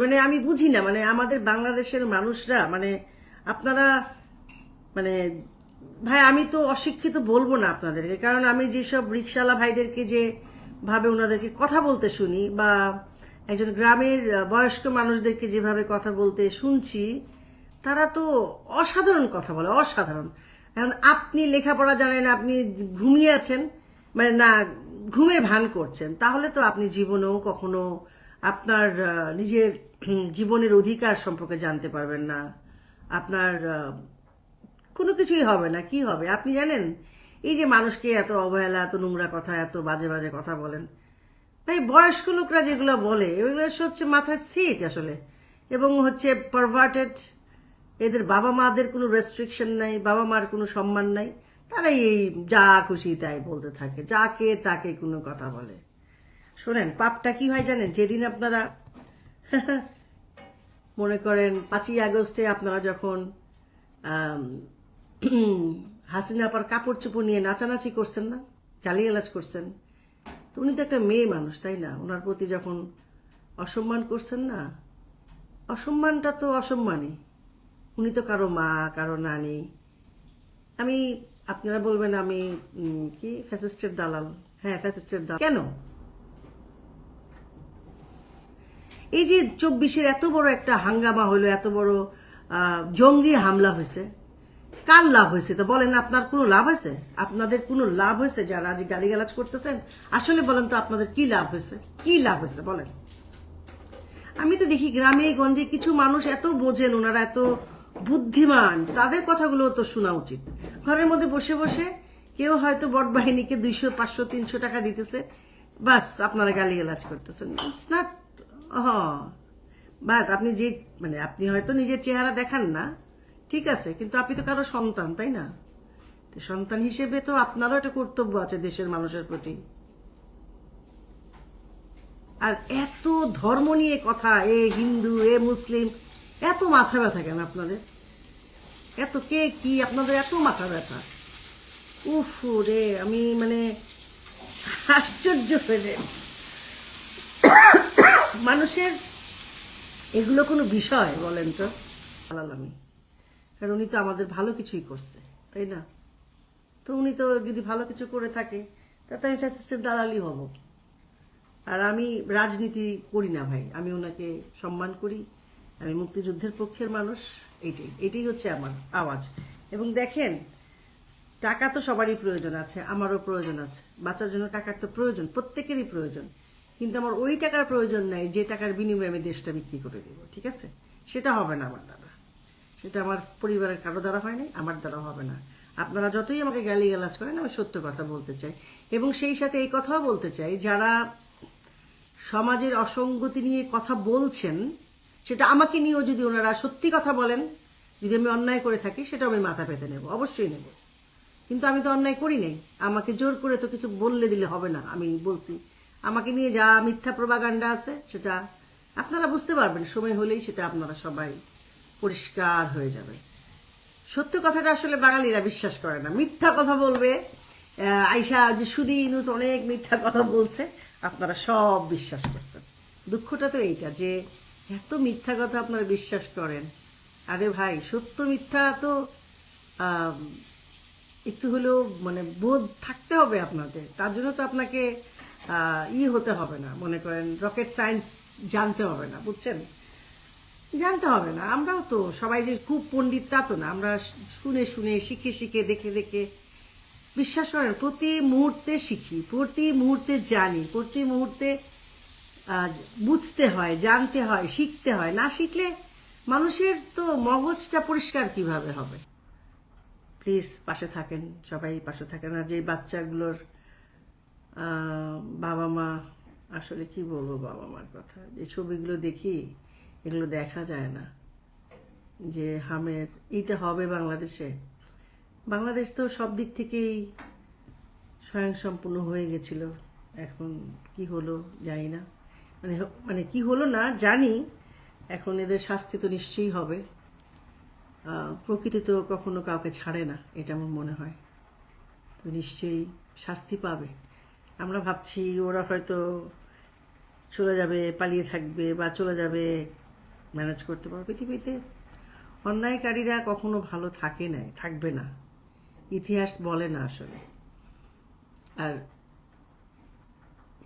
মানে আমি বুঝি না, মানে আমাদের বাংলাদেশের মানুষরা, মানে আপনারা, মানে ভাই আমি তো অশিক্ষিত বলবো না আপনাদেরকে, কারণ আমি যেসব রিক্সাওয়ালা ভাইদেরকে যে ভাবে ওনাদেরকে কথা বলতে শুনি, বা একজন গ্রামের বয়স্ক মানুষদেরকে যেভাবে কথা বলতে শুনছি, তারা তো অসাধারণ কথা বলে, অসাধারণ। এখন আপনি লেখাপড়া জানেন, আপনি ঘুমিয়ে আছেন, মানে না ঘুমের ভান করছেন, তাহলে তো আপনি জীবনেও কখনো আপনার নিজের জীবনের অধিকার সম্পর্কে জানতে পারবেন না। আপনার কোনো কিছুই হবে না। কি হবে আপনি জানেন? এই যে মানুষকে এত অবহেলা, এত নোংরা কথা, এত বাজে বাজে কথা বলেন, ভাই বয়স্ক লোকরা যেগুলো বলে ওইগুলো হচ্ছে মাথায় সিট আসলে, এবং হচ্ছে পারভার্টেড। এদের বাবা মাদের কোনো রেস্ট্রিকশন নাই, বাবা মার কোনো সম্মান নাই, তারাই এই যা খুশি তাই বলতে থাকে, যাকে তাকে কোনো কথা বলে। শোনেন, পাপটা কি হয় জানেন? যেদিন আপনারা মনে করেন 5ই আগস্টে আপনারা যখন হাসিনা আপার কাপড় চোপড় নিয়ে নাচানাচি করছেন না, গালিগালাজ করছেন, তো উনি তো একটা মেয়ে মানুষ, তাই না? ওনার প্রতি যখন অসম্মান করছেন না, অসম্মানটা তো অসম্মানই। উনি তো কারো মা, কারো নানি। আমি, আপনারা বলবেন আমি কি ফ্যাসিস্টের দালাল? হ্যাঁ, ফ্যাসিস্টের দালাল। কেন? এই যে 24-এর এত বড় একটা হাঙ্গামা হলো, এত বড় জঙ্গি হামলা হয়েছে, কার লাভ হয়েছে? তো বলেন, আপনার কোনো লাভ হয়েছে? আপনাদের কোনো লাভ হয়েছে যারা আজ গালিগালাজ করতেছেন? আসলে বলেন তো, আপনাদের কি লাভ হয়েছে? কি লাভ হয়েছে বলেন? আমি তো দেখি গ্রামে গঞ্জে কিছু মানুষ এত বোঝেন, ওনারা এত বুদ্ধিমান, তাদের কথাগুলো তো শোনা উচিত। ঘরের মধ্যে বসে বসে কেউ হয়তো বট বাহিনীকে 200, 500, 300 টাকা দিতেছে, বাস আপনারা গালিগালাজ করতেছেন। ইটস নট, বাট আপনি যে, মানে আপনি হয়তো নিজের চেহারা দেখান না, ঠিক আছে, কিন্তু আপনি তো কারো সন্তান, তাই না? সন্তান হিসেবে তো আপনারও একটা কর্তব্য আছে দেশের মানুষের প্রতি। আর এত ধর্ম নিয়ে কথা, এ হিন্দু, এ মুসলিম, এত মাথা ব্যথা কেন আপনাদের? এত কে কি আপনাদের এত মাথা ব্যথা? উফ রে, আমি মানে আশ্চর্য হয়ে, মানুষের এগুলো কোনো বিষয় বলেন তো? আমি, কারণ উনি তো আমাদের ভালো কিছুই করছে, তাই না? তো উনি তো যদি ভালো কিছু করে থাকে, তাতে আমি ফ্যাসিস্টের দালালি হব। আর আমি রাজনীতি করি না ভাই, আমি ওনাকে সম্মান করি, আমি মুক্তিযুদ্ধের পক্ষের মানুষ। এটাই হচ্ছে আমার আওয়াজ। এবং দেখেন, টাকা তো সবারই প্রয়োজন আছে, আমারও প্রয়োজন আছে, বাঁচার জন্য টাকার তো প্রয়োজন, প্রত্যেকেরই প্রয়োজন। কিন্তু আমার ওই টাকার প্রয়োজন নাই যে টাকার বিনিময়ে আমি দেশটা বিক্রি করে দেব, ঠিক আছে? সেটা হবে না আমার দ্বারা, সেটা আমার পরিবারের কারো দ্বারা হয় নাই, আমার দ্বারা হবে না। আপনারা যতই আমাকে গালিগালাজ করেন, আমি সত্য কথা বলতে চাই। এবং সেই সাথে এই কথাও বলতে চাই, যারা সমাজের অসঙ্গতি নিয়ে কথা বলছেন, সেটা আমাকে নিয়েও যদি ওনারা সত্যি কথা বলেন, যদি আমি অন্যায় করে থাকি, সেটা আমি মাথা পেতে নেব, অবশ্যই নেব। কিন্তু আমি তো অন্যায় করি নাই, আমাকে জোর করে তো কিছু বললে দিলে হবে না। আমি বলছি, আমাকে নিয়ে যা মিথ্যা প্রোপাগান্ডা আছে, সেটা আপনারা বুঝতে পারবেন, সময় হলেই সেটা আপনারা সবাই পরিষ্কার হয়ে যাবে। সত্য কথাটা আসলে বাঙালিরা বিশ্বাস করে না, মিথ্যা কথা বলবে। আইসা যে সুদি ইউনূস অনেক মিথ্যা কথা বলছে, আপনারা সব বিশ্বাস করছেন। দুঃখটা তো এইটা যে এত মিথ্যা কথা আপনারা বিশ্বাস করেন। আরে ভাই, সত্য মিথ্যা তো একটু হলেও মানে বোধ থাকতে হবে আপনাদের। তার জন্য তো আপনাকে হতে হবে না, মনে করেন রকেট সায়েন্স জানতে হবে না, বুঝছেন? জানতে হবে না। আমরাও তো সবাই যে খুব পণ্ডিত তা তো না, আমরা শুনে শুনে, শিখে শিখে, দেখে দেখে, বিশ্বাস করেন প্রতি মুহূর্তে শিখি, প্রতি মুহূর্তে জানি, প্রতি মুহূর্তে বুঝতে হয়, জানতে হয়, শিখতে হয়। না শিখলে মানুষের তো মগজটা পরিষ্কার কিভাবে হবে? প্লিজ পাশে থাকেন, সবাই পাশে থাকেন। আর যে বাচ্চাগুলোর বাবা মা, আসলে কি বলবো বাবা মার কথা, যে ছবিগুলো দেখি, এগুলো দেখা যায় না যে হামের এইটা হবে বাংলাদেশে। বাংলাদেশ তো সব দিক থেকেই স্বয়ংসম্পূর্ণ হয়ে গেছিল, এখন কি হলো জানি না। মানে মানে কি হলো না জানি, এখন এদের শাস্তি তো নিশ্চয়ই হবে। প্রকৃতি তো কখনো কাউকে ছাড়ে না, এটা আমার মনে হয়। তো নিশ্চয়ই শাস্তি পাবে। আমরা ভাবছি ওরা হয়তো চলে যাবে, পালিয়ে থাকবে বা চলে যাবে, ম্যানেজ করতে পারবে। পৃথিবীতে অন্যায়কারীরা কখনো ভালো থাকে না, থাকবে না, ইতিহাস বলে না আসলে। আর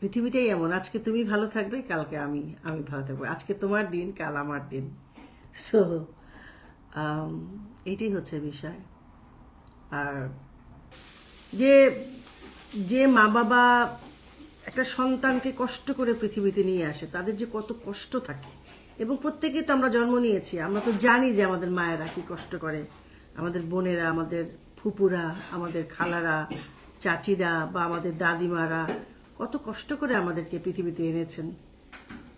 পৃথিবীটাই এমন, আজকে তুমি ভালো থাকবে, কালকে আমি ভালো থাকবো। আজকে তোমার দিন, কাল আমার দিন। সো এইটাই হচ্ছে বিষয়। আর যে যে মা বাবা একটা সন্তানকে কষ্ট করে পৃথিবীতে নিয়ে আসে, তাদের যে কত কষ্ট থাকে, এবং প্রত্যেকে তো আমরা জন্ম নিয়েছি, আমরা তো জানি যে আমাদের মায়েরা কি কষ্ট করে, আমাদের বোনেরা, আমাদের ফুপুরা, আমাদের খালারা, চাচিরা বা আমাদের দাদিমারা কত কষ্ট করে আমাদেরকে পৃথিবীতে এনেছেন।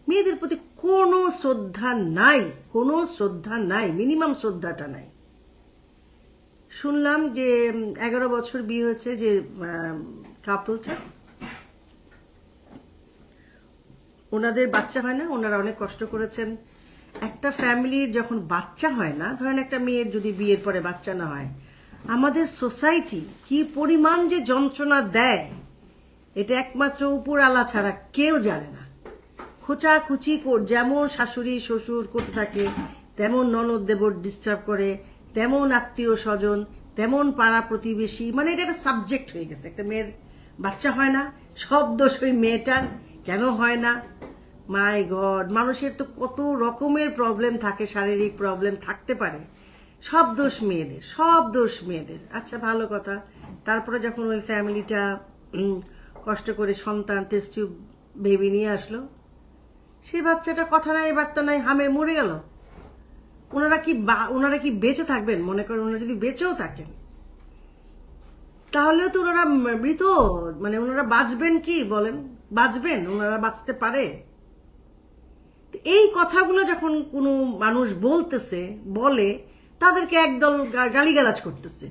মেয়েদের প্রতি কোনো শ্রদ্ধা নাই, কোনো শ্রদ্ধা নাই, মিনিমাম শ্রদ্ধাটা নাই। শুনলাম যে 11 বছর বিয়ে হয়েছে যে কাপলটা, ওনাদের বাচ্চা হয় না, ওনারা অনেক কষ্ট করেছেন। একটা ফ্যামিলির যখন বাচ্চা হয় না, ধরেন একটা মেয়ের যদি বিয়ের পরে বাচ্চা না হয়, আমাদের সোসাইটি কি পরিমাণ যে যন্ত্রণা দেয়, এটা একমাত্র উপরওয়ালা ছাড়া কেউ জানে না। খোঁচাখুচি যেমন শাশুড়ি শ্বশুর করতে থাকে, তেমন ননদ দেবর ডিস্টার্ব করে, তেমন আত্মীয় স্বজন, তেমন পাড়া প্রতিবেশী, মানে এটা একটা সাবজেক্ট হয়ে গেছে। একটা মেয়ের বাচ্চা হয় না, সব দোষ ওই মেয়েটার। কেন হয় না? মাই গড, মানুষের তো কত রকমের প্রবলেম থাকে, শারীরিক প্রবলেম থাকতে পারে, সব দোষ মেয়েদের, সব দোষ মেয়েদের। আচ্ছা, ভালো কথা। তারপরে যখন ওই ফ্যামিলিটা কষ্ট করে সন্তান টেস্ট টিউব বেবি নিয়ে আসলো, সেই বাচ্চাটা কথা নাই বার্তা নাই, হামে মরে গেল। ওনারা কি বেঁচে থাকবেন? মনে করেন ওনারা যদি বেঁচেও থাকেন, তাহলেও তো ওনারা মৃত, মানে ওনারা বাঁচবেন কি বলেন? বাঁচবেন? ওনারা বাঁচতে পারে? এই কথাগুলো যখন কোনো মানুষ বলে, তাদেরকে একদল গালিগালাজ করতেছে।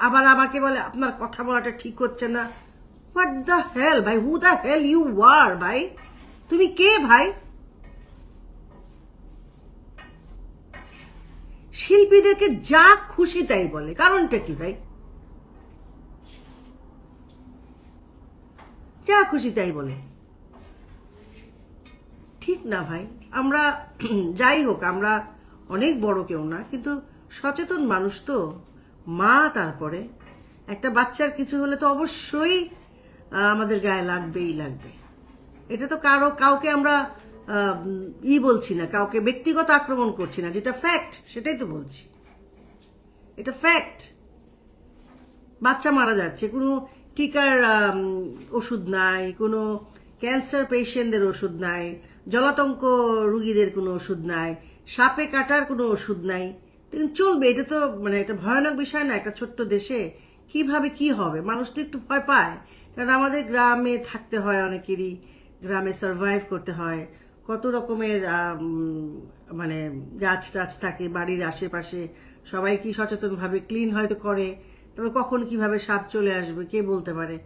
আবার আমাকে বলে আপনার কথা বলাটা ঠিক হচ্ছে না। হোয়াট দ্য হেল ভাই, হু দ্য হেল ইউ আর ভাই? তুমি কে ভাই? শিল্পীদেরকে যা খুশি তাই বলে, কারণটা কি ভাই? যা খুশি তাই বলে, ঠিক না ভাই। আমরা যাই হোক, আমরা অনেক বড় কেউ না, কিন্তু সচেতন মানুষ তো। মা, তারপরে একটা বাচ্চার কিছু হলে তো অবশ্যই আমাদের গায়ে লাগবেই লাগবে। এটা তো কাউকে আমরা বলছি না, কাউকে ব্যক্তিগত আক্রমণ করছি না, যেটা ফ্যাক্ট সেটাই তো বলছি। এটা ফ্যাক্ট। বাচ্চা মারা যাচ্ছে, কোনো টিকার ওষুধ নাই, কোনো ক্যান্সার পেশেন্টদের ওষুধ নাই, জলাতঙ্ক রুগীদের কোনো ওষুধ নাই, সাপে কাটার কোনো ওষুধ নাই। চলবে? এটা তো মানে একটা ভয়ানক বিষয় না? একটা ছোট্ট দেশে কিভাবে কি হবে? মানুষ তো একটু ভয় পায়, কারণ আমাদের গ্রামে থাকতে হয়, অনেকেরই গ্রামে সার্ভাইভ করতে হয়। কত রকমের মানে গাছ টাছ থাকে বাড়ির আশেপাশে, সবাই কি সচেতনভাবে ক্লিন হয়তো করে, তবে কখন কিভাবে সাপ চলে আসবে কে বলতে পারে।